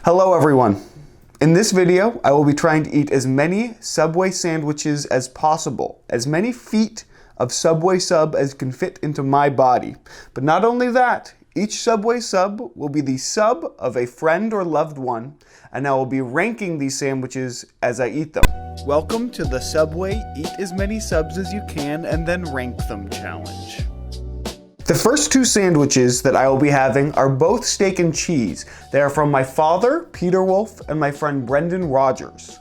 Hello everyone. In this video, I will be trying to eat as many Subway sandwiches as possible, as many feet of Subway sub as can fit into my body. But not only that, each Subway sub will be the sub of a friend or loved one, and I will be ranking these sandwiches as I eat them. Welcome to the Subway Eat as many subs as you can and then rank them challenge. The first two sandwiches that I will be having are both steak and cheese. They are from my father, Peter Wolf, and my friend Brendan Rogers.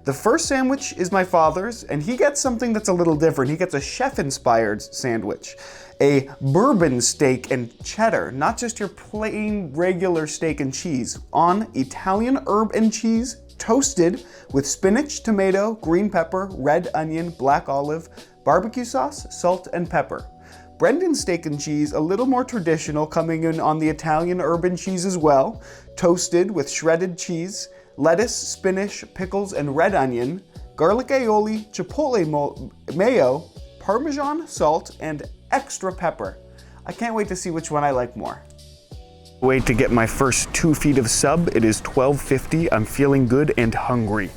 The first sandwich is my father's, and he gets something that's a little different. He gets a chef-inspired sandwich. A bourbon steak and cheddar, not just your plain regular steak and cheese, on Italian herb and cheese, toasted with spinach, tomato, green pepper, red onion, black olive, barbecue sauce, salt, and pepper. Brendan's steak and cheese, a little more traditional, coming in on the Italian urban cheese as well, toasted with shredded cheese, lettuce, spinach, pickles, and red onion, garlic aioli, chipotle mayo, Parmesan salt, and extra pepper. I can't wait to see which one I like more. Wait to get my first 2 feet of sub. It is 12:50. I'm feeling good and hungry.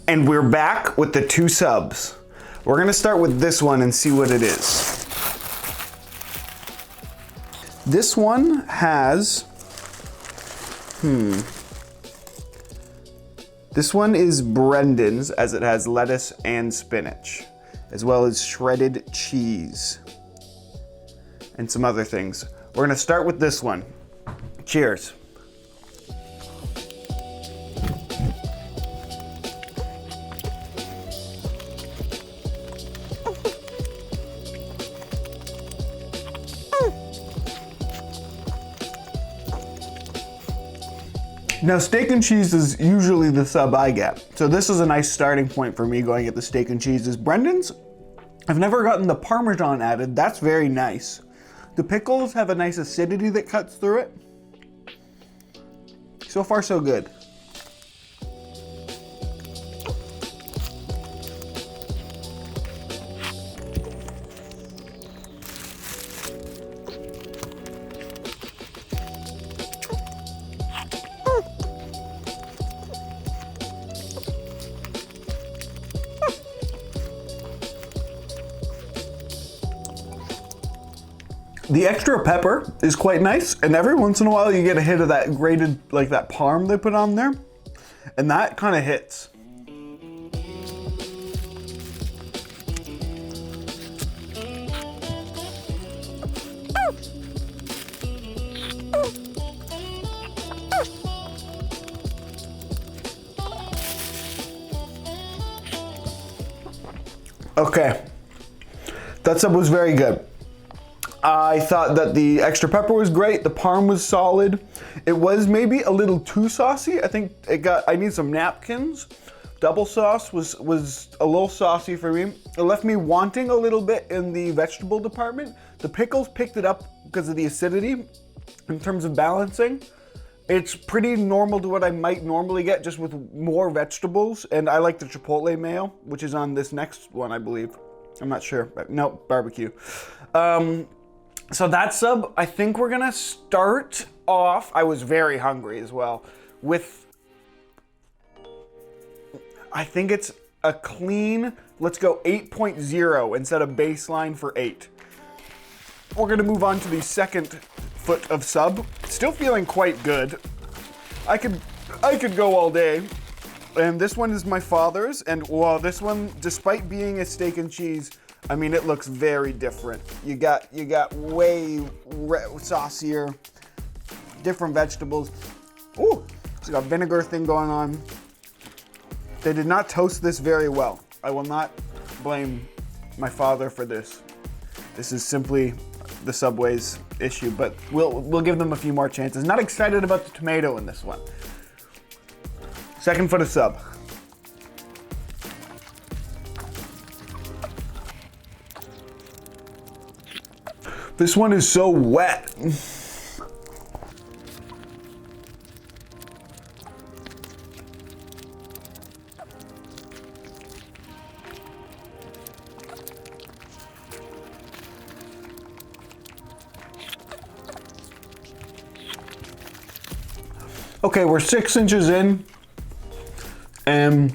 And we're back with the 2 subs. We're gonna start with this one and see what it is. This one has, This one is Brendan's, as it has lettuce and spinach, as well as shredded cheese and some other things. We're gonna start with this one. Cheers. Now, steak and cheese is usually the sub I get, so this is a nice starting point for me going at the steak and cheeses. Brendan's, I've never gotten the Parmesan added. That's very nice. The pickles have a nice acidity that cuts through it. So far, so good. The extra pepper is quite nice, and every once in a while you get a hit of that grated, like that parm they put on there, and that kind of hits. Okay, that sub was very good. I thought that the extra pepper was great. The parm was solid. It was maybe a little too saucy. I think I need some napkins. Double sauce was a little saucy for me. It left me wanting a little bit in the vegetable department. The pickles picked it up because of the acidity in terms of balancing. It's pretty normal to what I might normally get, just with more vegetables. And I like the chipotle mayo, which is on this next one, I believe. I'm not sure. No, barbecue. So that sub, I think we're gonna start off, I was very hungry as well, with, I think it's a clean, let's go 8.0 instead of baseline for 8. We're gonna move on to the second foot of sub. Still feeling quite good. I could go all day. And this one is my father's, and well, this one, despite being a steak and cheese, I mean, it looks very different. You got way saucier, different vegetables. Ooh, it's got a vinegar thing going on. They did not toast this very well. I will not blame my father for this. This is simply the Subway's issue, but we'll give them a few more chances. Not excited about the tomato in this one. Second foot of sub. This one is so wet. Okay, we're 6 inches in, and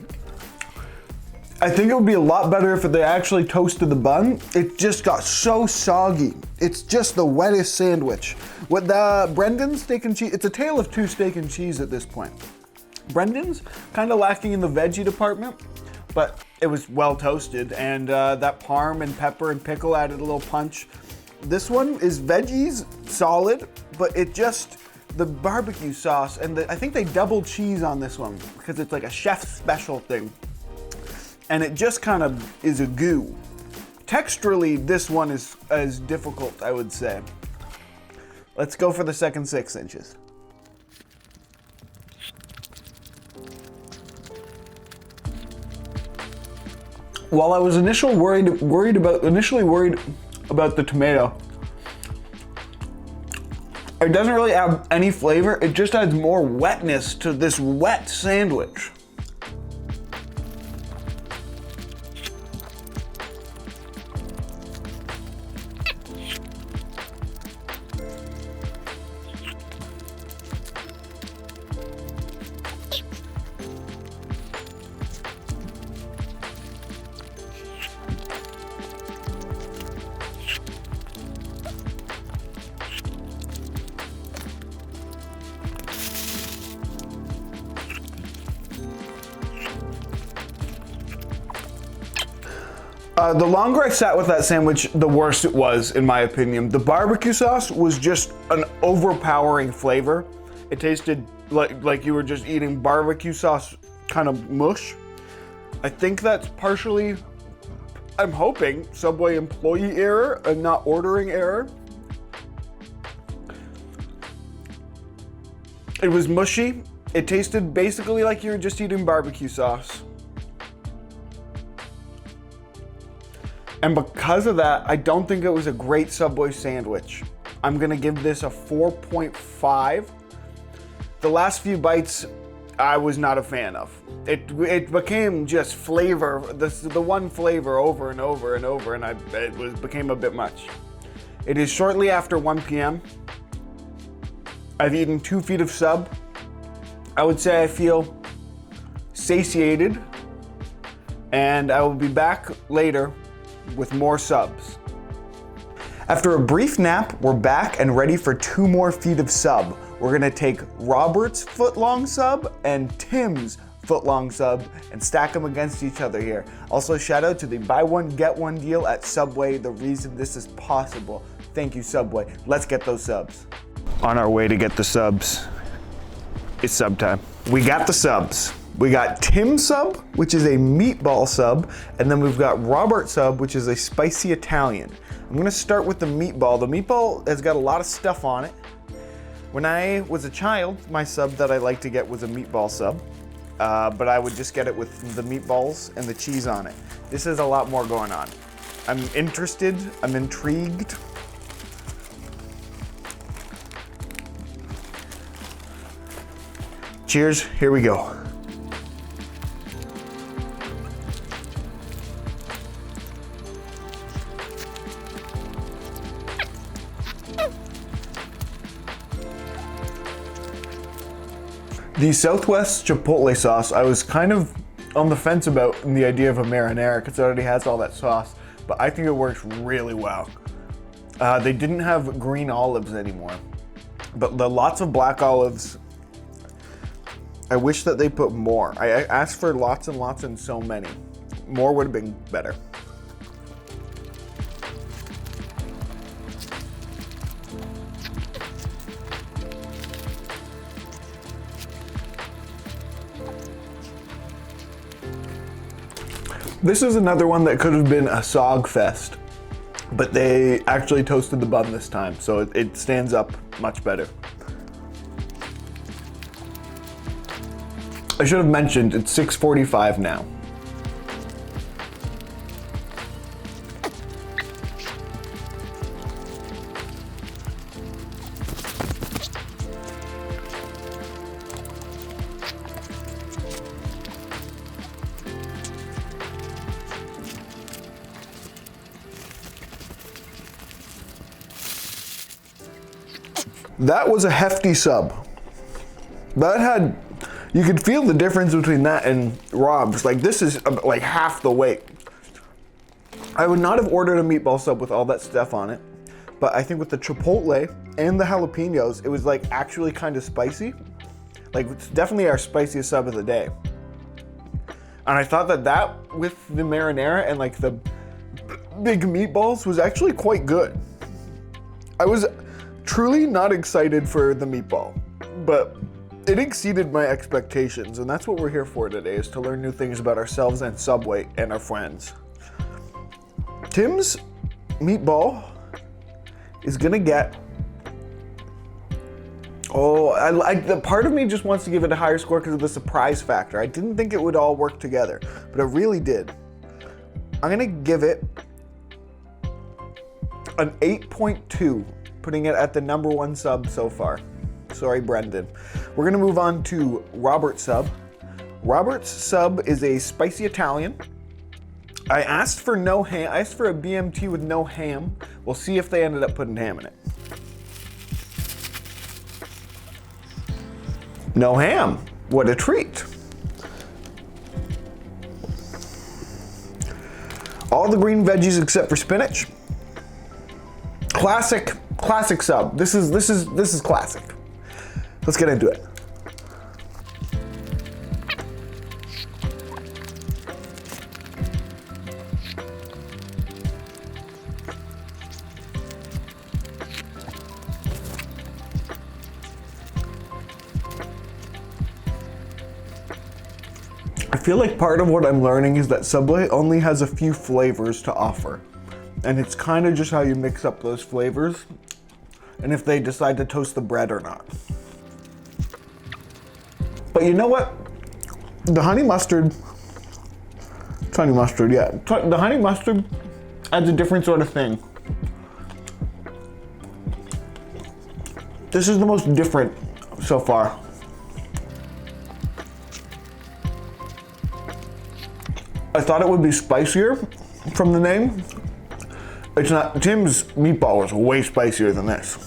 I think it would be a lot better if they actually toasted the bun. It just got so soggy. It's just the wettest sandwich. With the Brendan's steak and cheese, it's a tale of two steak and cheese at this point. Brendan's kind of lacking in the veggie department, but it was well toasted, and that parm and pepper and pickle added a little punch. This one is veggies, solid, but it just, the barbecue sauce, and I think they doubled cheese on this one because it's like a chef's special thing. And it just kind of is a goo. Texturally, this one is difficult, I would say. Let's go for the second 6 inches. While I was initially worried about the tomato, it doesn't really add any flavor. It just adds more wetness to this wet sandwich. The longer I sat with that sandwich, the worse it was, in my opinion. The barbecue sauce was just an overpowering flavor. It tasted like you were just eating barbecue sauce kind of mush. I think that's partially, I'm hoping, Subway employee error and not ordering error. It was mushy. It tasted basically like you were just eating barbecue sauce. And because of that, I don't think it was a great Subway sandwich. I'm gonna give this a 4.5. The last few bites, I was not a fan of. It became just flavor, the one flavor over and over and over, and it became a bit much. It is shortly after 1 p.m. I've eaten 2 feet of sub. I would say I feel satiated, and I will be back later with more subs. After a brief nap, we're back and ready for 2 more feet of sub. We're gonna take Robert's foot-long sub and Tim's foot-long sub and stack them against each other here. Also, shout out to the buy one, get one deal at Subway, the reason this is possible. Thank you, Subway. Let's get those subs. On our way to get the subs, it's sub time. We got the subs. We got Tim sub, which is a meatball sub, and then we've got Robert sub, which is a spicy Italian. I'm gonna start with the meatball. The meatball has got a lot of stuff on it. When I was a child, my sub that I liked to get was a meatball sub, but I would just get it with the meatballs and the cheese on it. This has a lot more going on. I'm interested, I'm intrigued. Cheers, here we go. The Southwest Chipotle sauce, I was kind of on the fence about in the idea of a marinara because it already has all that sauce, but I think it works really well. They didn't have green olives anymore, but the lots of black olives, I wish that they put more. I asked for lots and lots and so many. More would have been better. This is another one that could have been a sog fest, but they actually toasted the bun this time, so it stands up much better. I should have mentioned it's 6:45 now. That was a hefty sub. You could feel the difference between that and Rob's. Like, this is like half the weight. I would not have ordered a meatball sub with all that stuff on it, but I think with the chipotle and the jalapenos, it was like actually kind of spicy. Like, it's definitely our spiciest sub of the day. And I thought that with the marinara and like the big meatballs was actually quite good. I was truly not excited for the meatball, but it exceeded my expectations, and that's what we're here for today, is to learn new things about ourselves and Subway and our friends. Tim's meatball is gonna get, the part of me just wants to give it a higher score because of the surprise factor. I didn't think it would all work together, but it really did. I'm gonna give it an 8.2, putting it at the #1 sub so far. Sorry, Brendan. We're gonna move on to Robert's sub. Robert's sub is a spicy Italian. I asked for no ham. I asked for a BMT with no ham. We'll see if they ended up putting ham in it. No ham. What a treat. All the green veggies except for spinach. Classic sub. This is classic. Let's get into it. I feel like part of what I'm learning is that Subway only has a few flavors to offer. And it's kind of just how you mix up those flavors and if they decide to toast the bread or not. But you know what? The honey mustard, it's honey mustard, yeah. The honey mustard adds a different sort of thing. This is the most different so far. I thought it would be spicier from the name. It's not. Tim's meatball was way spicier than this.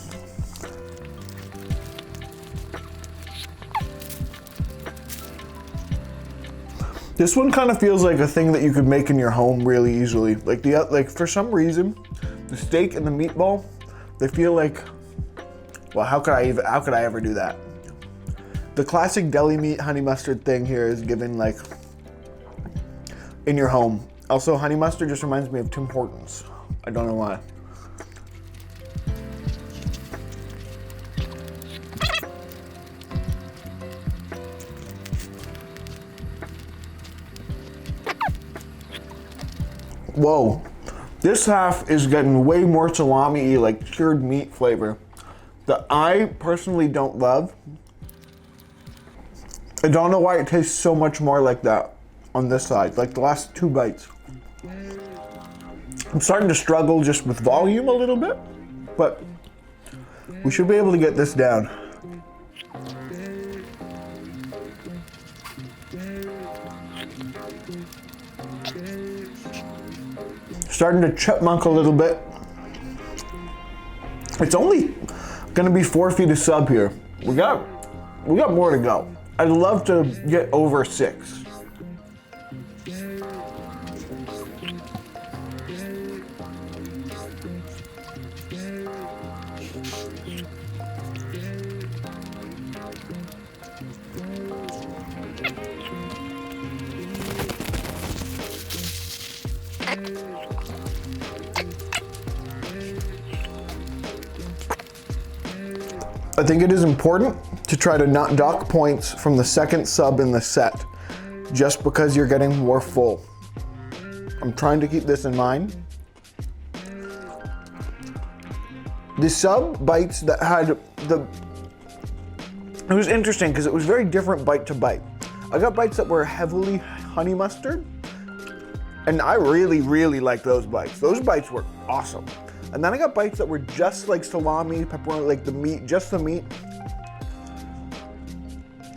This one kind of feels like a thing that you could make in your home really easily. Like for some reason, the steak and the meatball, they feel like, well, how could I ever do that? The classic deli meat honey mustard thing here is given like in your home. Also, honey mustard just reminds me of Tim Hortons. I don't know why. Whoa, this half is getting way more salami-y, like cured meat flavor that I personally don't love. I don't know why it tastes so much more like that on this side, like the last 2 bites. I'm starting to struggle just with volume a little bit, but we should be able to get this down. Starting to chipmunk a little bit. It's only gonna be 4 feet of sub here. We got more to go. I'd love to get over 6. I think it is important to try to not dock points from the second sub in the set, just because you're getting more full. I'm trying to keep this in mind. The sub bites that had it was interesting because it was very different bite to bite. I got bites that were heavily honey mustard, and I really, really liked those bites. Those bites were awesome. And then I got bites that were just like salami, pepperoni, like the meat, just the meat.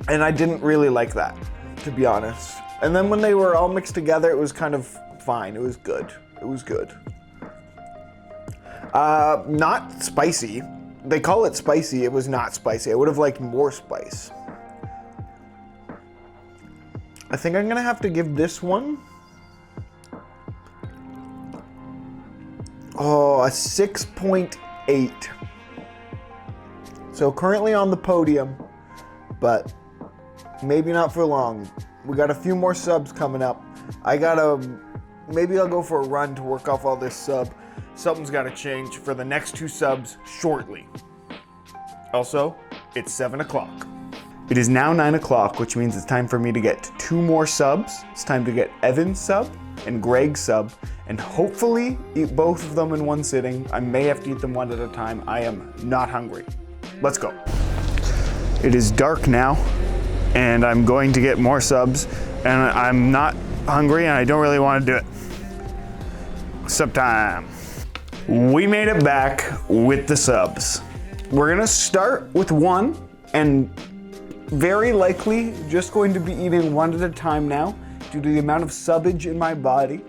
And I didn't really like that, to be honest. And then when they were all mixed together, it was kind of fine. It was good. It was good. Not spicy. They call it spicy. It was not spicy. I would have liked more spice. I think I'm gonna have to give this one, a 6.8. So currently on the podium, but maybe not for long. We got a few more subs coming up. Maybe I'll go for a run to work off all this sub. Something's gotta change for the next 2 subs shortly. Also, it's 7 o'clock. It is now 9 o'clock, which means it's time for me to get 2 more subs. It's time to get Evan's sub and Greg's sub, and hopefully eat both of them in one sitting. I may have to eat them one at a time. I am not hungry. Let's go. It is dark now, and I'm going to get more subs, and I'm not hungry, and I don't really want to do it. Sub time. We made it back with the subs. We're gonna start with 1, and very likely just going to be eating 1 at a time now due to the amount of subbage in my body.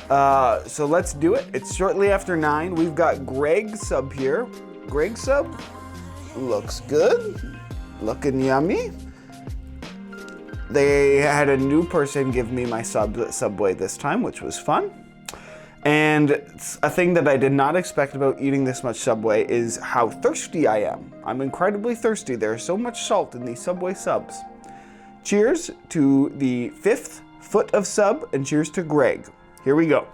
So let's do it. It's shortly after 9. We've got Greg's sub here. Greg's sub looks good, looking yummy. They had a new person give me my sub at Subway this time, which was fun. And a thing that I did not expect about eating this much Subway is how thirsty I am. I'm incredibly thirsty. There's so much salt in these Subway subs. Cheers to the 5th foot of sub, and cheers to Greg. Here we go.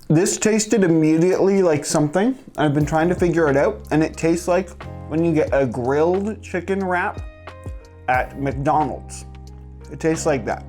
This tasted immediately like something. I've been trying to figure it out, and it tastes like when you get a grilled chicken wrap at McDonald's. It tastes like that.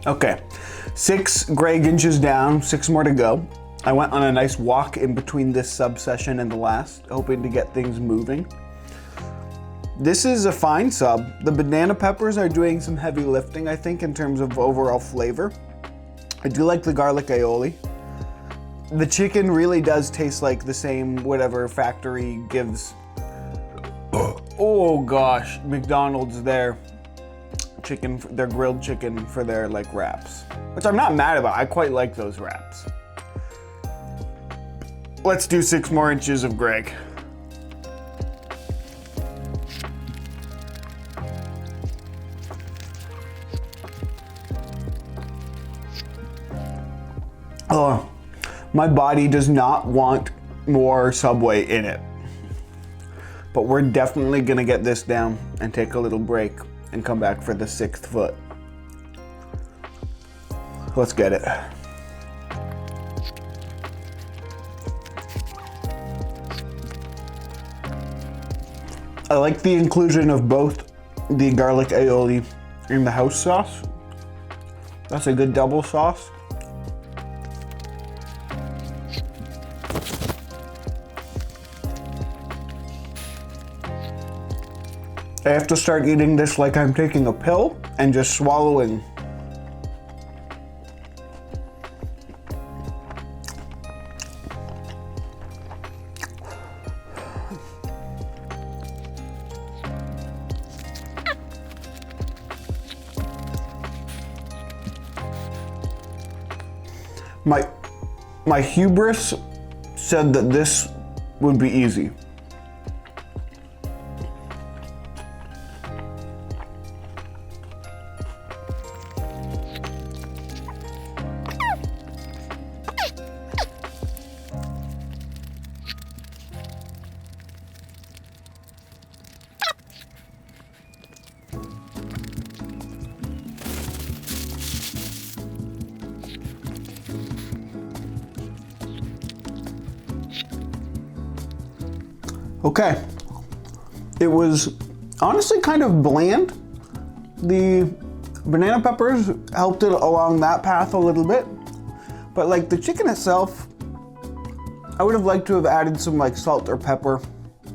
Okay, 6 Greg inches down, 6 more to go. I went on a nice walk in between this sub session and the last, hoping to get things moving. This is a fine sub. The banana peppers are doing some heavy lifting, I think, in terms of overall flavor. I do like the garlic aioli. The chicken really does taste like the same whatever factory gives. Oh gosh, McDonald's their grilled chicken for their like wraps, which I'm not mad about. I quite like those wraps. Let's do 6 more inches of Greg. Oh, my body does not want more Subway in it, but we're definitely gonna get this down and take a little break and come back for the 6th foot. Let's get it. I like the inclusion of both the garlic aioli and the house sauce. That's a good double sauce. I have to start eating this like I'm taking a pill and just swallowing. My hubris said that this would be easy. Okay, it was honestly kind of bland. The banana peppers helped it along that path a little bit, but like the chicken itself, I would have liked to have added some like salt or pepper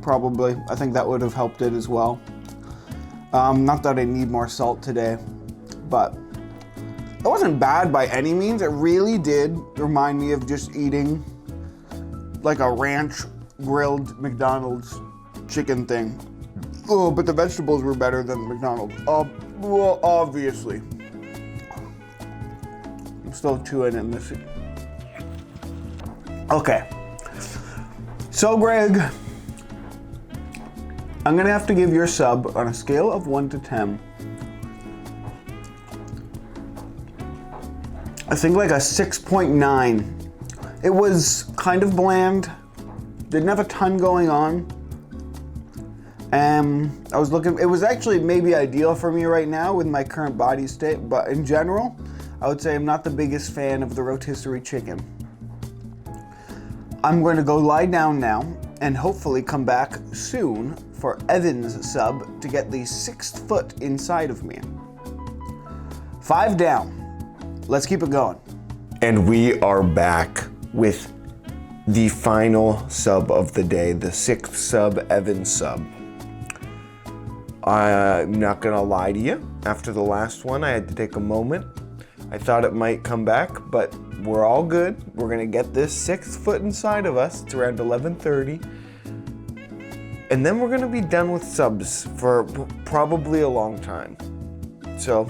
probably. I think that would have helped it as well. Not that I need more salt today, but it wasn't bad by any means. It really did remind me of just eating like a ranch grilled McDonald's chicken thing. Oh, but the vegetables were better than McDonald's. Well, obviously. I'm still chewing in this. Okay. So, Greg, I'm gonna have to give your sub on a scale of 1 to 10. I think like a 6.9. It was kind of bland. Didn't have a ton going on. I was looking, it was actually maybe ideal for me right now with my current body state, but in general, I would say I'm not the biggest fan of the rotisserie chicken. I'm going to go lie down now and hopefully come back soon for Evan's sub to get the 6th foot inside of me. 5 down. Let's keep it going. And we are back with the final sub of the day, the 6th sub, Evan sub. I'm not gonna lie to you, after the last one, I had to take a moment. I thought it might come back, but we're all good. We're gonna get this 6th foot inside of us. It's around 11:30. And then we're gonna be done with subs for probably a long time. So,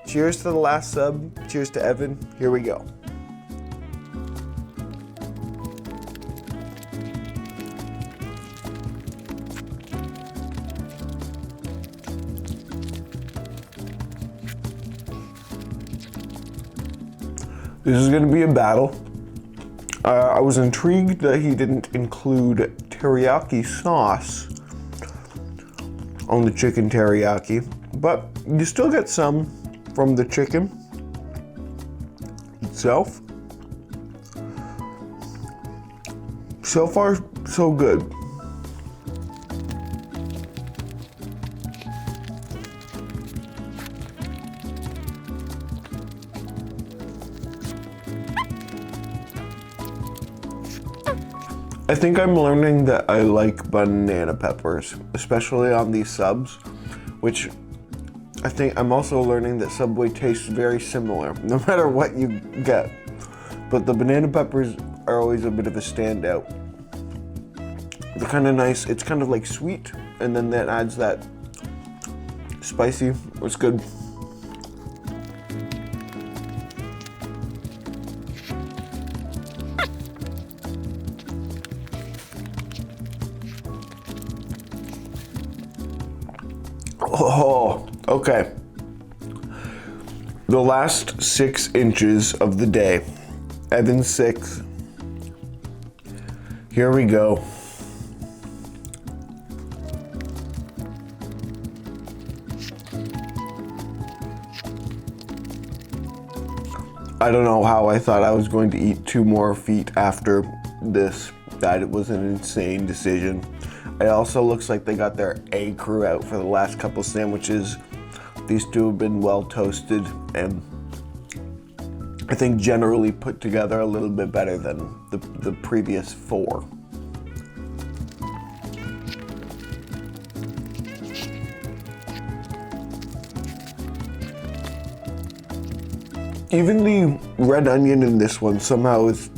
cheers to the last sub. Cheers to Evan. Here we go. This is gonna be a battle. I was intrigued that he didn't include teriyaki sauce on the chicken teriyaki, but you still get some from the chicken itself. So far, so good. I think I'm learning that I like banana peppers, especially on these subs, which I think I'm also learning that Subway tastes very similar, no matter what you get. But the banana peppers are always a bit of a standout. They're kind of nice. It's kind of like sweet, and then that adds that spicy. It's good. Oh, okay. The last 6 inches of the day. Evan 6. Here we go. I don't know how I thought I was going to eat 2 more feet after this. That was an insane decision. It also looks like they got their A crew out for the last couple sandwiches. These 2 have been well toasted and I think generally put together a little bit better than the previous 4. Even the red onion in this one somehow is,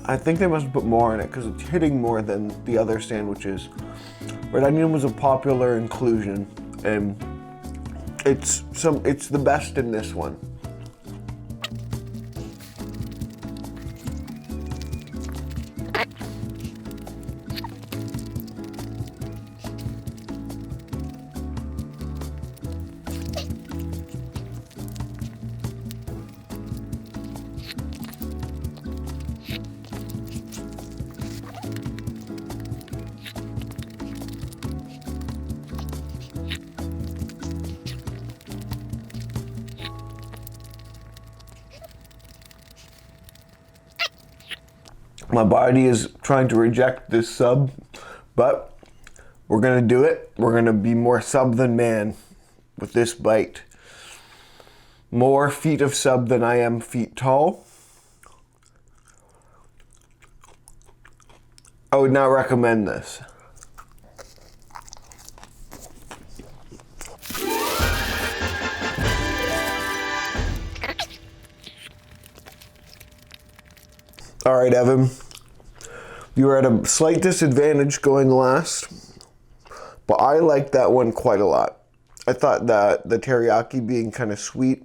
I think they must put more in it because it's hitting more than the other sandwiches. Red onion was a popular inclusion, and it's the best in this one. My body is trying to reject this sub, but we're gonna do it. We're gonna be more sub than man with this bite. More feet of sub than I am feet tall. I would not recommend this. All right, Evan. You were at a slight disadvantage going last, but I liked that one quite a lot. I thought that the teriyaki being kind of sweet,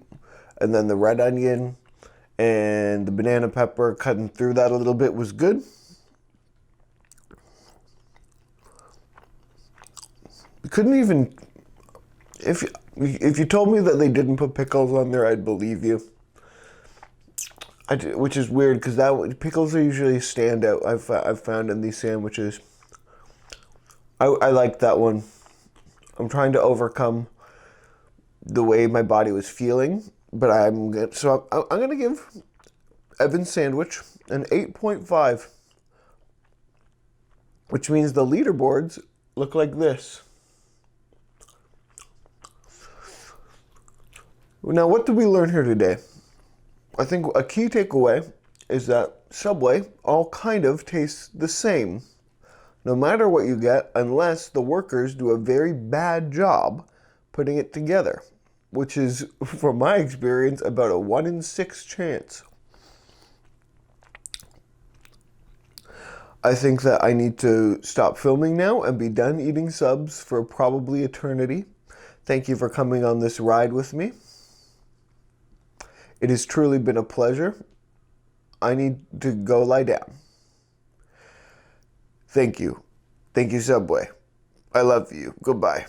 and then the red onion and the banana pepper cutting through that a little bit was good. You couldn't even, if you told me that they didn't put pickles on there, I'd believe you. Which is weird because pickles are usually a standout. I've found in these sandwiches. I like that one. I'm trying to overcome the way my body was feeling, but I'm gonna give Evan's sandwich an 8.5, which means the leaderboards look like this. Now, what did we learn here today? I think a key takeaway is that Subway all kind of tastes the same, no matter what you get, unless the workers do a very bad job putting it together, which is, from my experience, about a 1 in 6 chance. I think that I need to stop filming now and be done eating subs for probably eternity. Thank you for coming on this ride with me. It has truly been a pleasure. I need to go lie down. Thank you. Thank you, Subway. I love you. Goodbye.